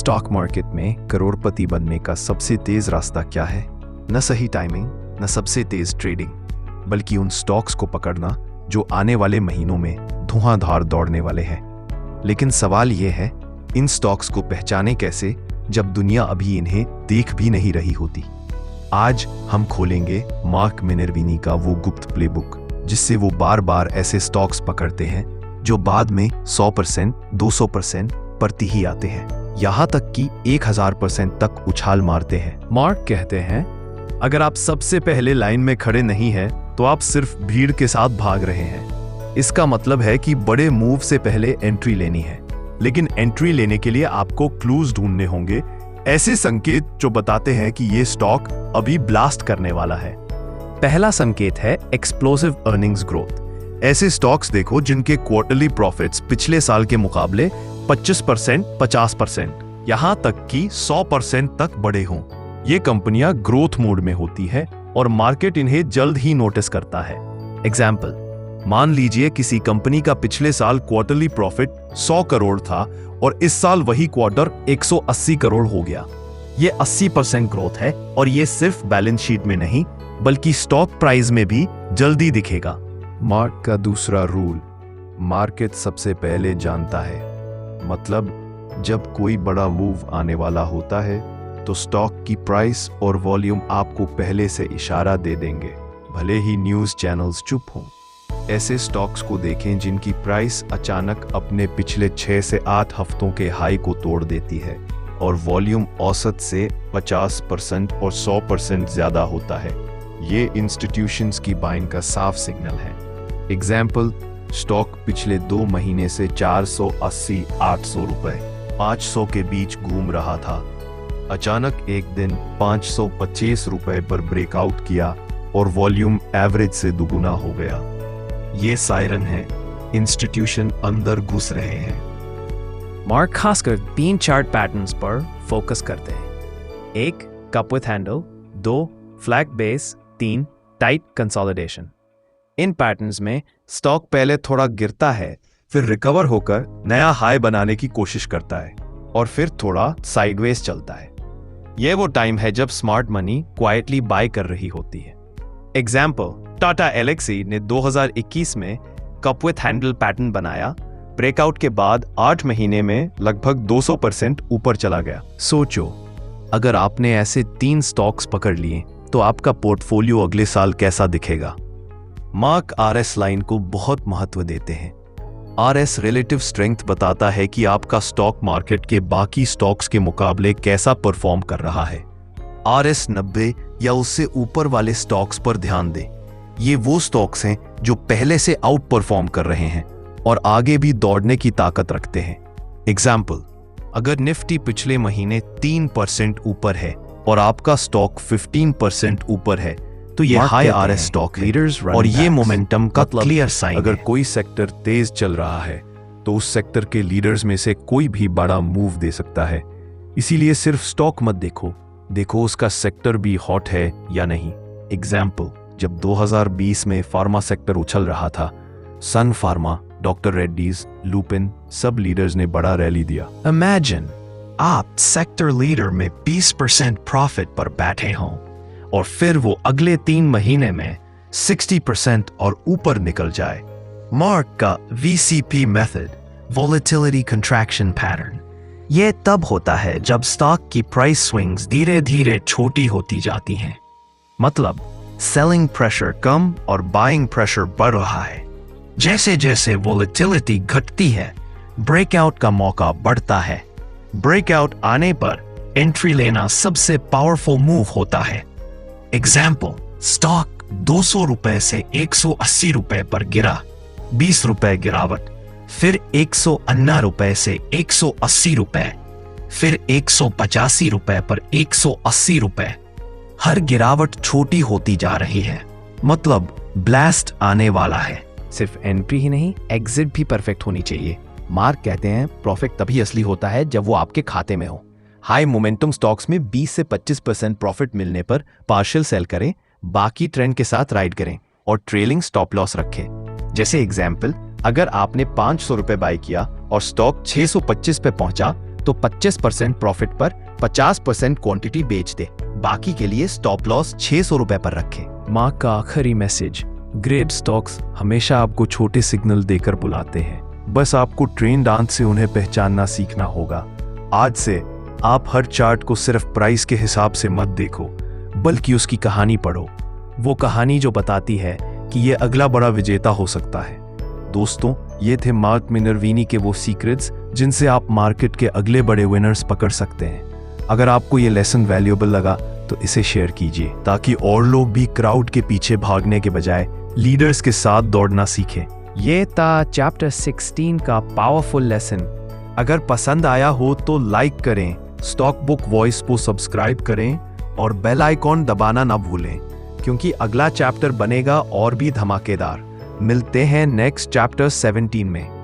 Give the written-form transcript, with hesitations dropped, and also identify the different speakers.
Speaker 1: Stock market में करोड़पति बनने का सबसे तेज रास्ता क्या है? न सही टाइमिंग, न सबसे तेज ट्रेडिंग, बल्कि उन स्टॉक्स को पकड़ना जो आने वाले महीनों में धुआंधार दौड़ने वाले हैं। लेकिन सवाल यह है, इन स्टॉक्स को पहचाने कैसे जब दुनिया अभी इन्हें देख भी नहीं रही होती। आज हम खोलेंगे मार्क मिनर्विनी का वो गुप्त प्लेबुक, जिससे वो बार बार ऐसे स्टॉक्स पकड़ते हैं जो बाद में 100%, 200% परती ही आते हैं, यहाँ तक कि 1000% तक उछाल मारते हैं। मार्क कहते हैं, अगर आप सबसे पहले लाइन में खड़े नहीं हैं, तो आप सिर्फ भीड़ के साथ भाग रहे हैं। इसका मतलब है कि बड़े मूव से पहले एंट्री लेनी है, लेकिन एंट्री लेने के लिए आपको क्लूज ढूंढने होंगे, ऐसे संकेत जो बताते हैं कि ये स्टॉक अभी ब्लास्ट करने वाला है। पहला संकेत है एक्सप्लोसिव अर्निंग्स ग्रोथ। ऐसे स्टॉक्स देखो जिनके क्वार्टरली प्रॉफिट्स पिछले साल के मुकाबले 25%, 50%, यहां तक कि 100% तक बढ़े हों। ये कंपनियां ग्रोथ मोड में होती है और मार्केट इन्हें जल्द ही नोटिस करता है। एग्जाम्पल, मान लीजिए किसी कंपनी का पिछले साल क्वार्टरली प्रॉफिट 100 करोड़ था और इस साल वही क्वार्टर 180 करोड़ हो गया। ये 80% ग्रोथ है और ये सिर्फ बैलेंस शीट में नहीं बल्कि स्टॉक प्राइस में भी जल्दी दिखेगा। मार्क का दूसरा रूल, मार्केट सबसे पहले जानता है। मतलब जब कोई बड़ा मूव आने वाला होता है तो स्टॉक की प्राइस और वॉल्यूम आपको पहले से इशारा दे देंगे, भले ही न्यूज़ चैनल्स चुप हों। ऐसे स्टॉक्स को देखें जिनकी प्राइस अचानक अपने पिछले 6 से 8 हफ्तों के हाई को तोड़ देती है और वॉल्यूम औसत से 50% और 100% ज्यादा होता है। ये इंस्टीट्यूशंस की बाइंग का साफ सिग्नल है। एग्जाम्पल, स्टॉक पिछले 2 महीने से 480, 800 रुपए, 500 के बीच घूम रहा था। अचानक एक दिन 525 रुपए पर ब्रेकआउट किया और वॉल्यूम एवरेज से दुगुना हो गया। ये सायरन है, इंस्टीट्यूशन अंदर घुस रहे हैं।
Speaker 2: मार्क खासकर 3 चार्ट पैटर्न्स पर फोकस करते हैं। 1 cup with handle, 2 flag base, 3 tight consolidation. In patterns में स्टॉक पहले थोड़ा गिरता है, फिर रिकवर होकर नया हाई बनाने की कोशिश करता है और फिर थोड़ा साइडवेज चलता है। यह वो टाइम है जब स्मार्ट मनी क्वाइटली बाय कर रही होती है। एग्जाम्पल, टाटा एलेक्सी ने 2021 में कप विथ हैंडल पैटर्न बनाया, ब्रेकआउट के बाद 8 महीने में लगभग 200% ऊपर चला गया। सोचो, अगर आपने ऐसे 3 स्टॉक्स पकड़ लिए तो आपका पोर्टफोलियो अगले साल कैसा दिखेगा। मार्क आरएस लाइन को बहुत महत्व देते हैं। आरएस रिलेटिव स्ट्रेंथ बताता है कि आपका स्टॉक मार्केट के बाकी स्टॉक्स के मुकाबले कैसा परफॉर्म कर रहा है। आरएस 90 या उससे ऊपर वाले स्टॉक्स पर ध्यान दें। ये वो स्टॉक्स हैं जो पहले से आउट परफॉर्म कर रहे हैं और आगे भी दौड़ने की ताकत रखते हैं। एग्जाम्पल, अगर निफ्टी पिछले महीने 3% ऊपर है और आपका स्टॉक 15% ऊपर है तो ये हाई आरएस स्टॉक है और ये मोमेंटम का क्लियर साइन। अगर कोई सेक्टर तेज चल रहा है तो उस सेक्टर के लीडर्स में से कोई भी बड़ा मूव दे सकता है। इसीलिए सिर्फ स्टॉक मत देखो उसका सेक्टर भी हॉट है या नहीं। एग्जाम्पल, जब 2020 में फार्मा सेक्टर उछल रहा था, सन फार्मा, डॉक्टर रेड्डीज, लुपिन, सब लीडर्स ने बड़ा रैली दिया। इमेजिन आप सेक्टर लीडर में 20% प्रॉफिट पर बैठे हों और फिर वो अगले 3 महीने में 60% और ऊपर निकल जाए। मार्क का VCP method, volatility contraction pattern, ये तब होता है जब स्टॉक की प्राइस स्विंग्स धीरे धीरे छोटी होती जाती हैं। मतलब सेलिंग प्रेशर कम और बाइंग प्रेशर बढ़ रहा है। जैसे जैसे वोलेटिलिटी घटती है, ब्रेकआउट का मौका बढ़ता है। ब्रेकआउट आने पर एंट्री लेना सबसे पावरफुल मूव होता है। एग्जाम्पल, स्टॉक 200 रुपए से 180 रुपए पर गिरा, 20 रुपए गिरावट, फिर 180 रुपए से 180 रुपए, फिर 185 रुपए पर 180 रुपए। हर गिरावट छोटी होती जा रही है, मतलब ब्लास्ट आने वाला है। सिर्फ एंट्री ही नहीं, एग्जिट भी परफेक्ट होनी चाहिए। मार्क कहते हैं, प्रॉफिट तभी असली होता है जब वो आपके खाते में हो। हाई मोमेंटम स्टॉक्स में 20 से 25% प्रॉफिट मिलने पर पार्शियल सेल करें, बाकी ट्रेंड के साथ राइड करें और ट्रेलिंग स्टॉप लॉस रखें। जैसे एग्जाम्पल, अगर आपने 500 रुपए बाय किया और स्टॉक 625 पे पहुंचा
Speaker 3: तो 25% प्रॉफिट पर 50% क्वांटिटी बेच दे। बाकी के लिए स्टॉप लॉस 600 रुपए पर रखें।
Speaker 2: मार्क का आखिरी मैसेज, ग्रेट स्टॉक्स हमेशा आपको छोटे सिग्नल देकर बुलाते हैं,
Speaker 1: बस आपको ट्रेंड आंख से उन्हें पहचानना सीखना होगा। आज से आप हर चार्ट को सिर्फ प्राइस के हिसाब से मत देखो, बल्कि उसकी कहानी पढ़ो,
Speaker 2: वो कहानी जो बताती है
Speaker 1: कि ये अगला बड़ा विजेता हो सकता है। दोस्तों, ये थे मार्क मिनर्विनी के वो सीक्रेट्स जिनसे आप मार्केट के अगले बड़े विनर्स पकड़ सकते हैं। अगर आपको ये लेसन वैल्यूएबल लगा तो इसे शेयर कीजिए, ताकि और लोग भी क्राउड के पीछे भागने के बजाय लीडर्स के साथ दौड़ना सीखें।
Speaker 2: ये था चैप्टर 16 का पावरफुल लेसन।
Speaker 1: अगर पसंद आया हो तो लाइक करें, स्टॉक बुक वॉइस को सब्सक्राइब करें और बेल आइकॉन दबाना ना भूलें, क्योंकि अगला चैप्टर बनेगा और भी धमाकेदार। मिलते हैं नेक्स्ट चैप्टर 17 में।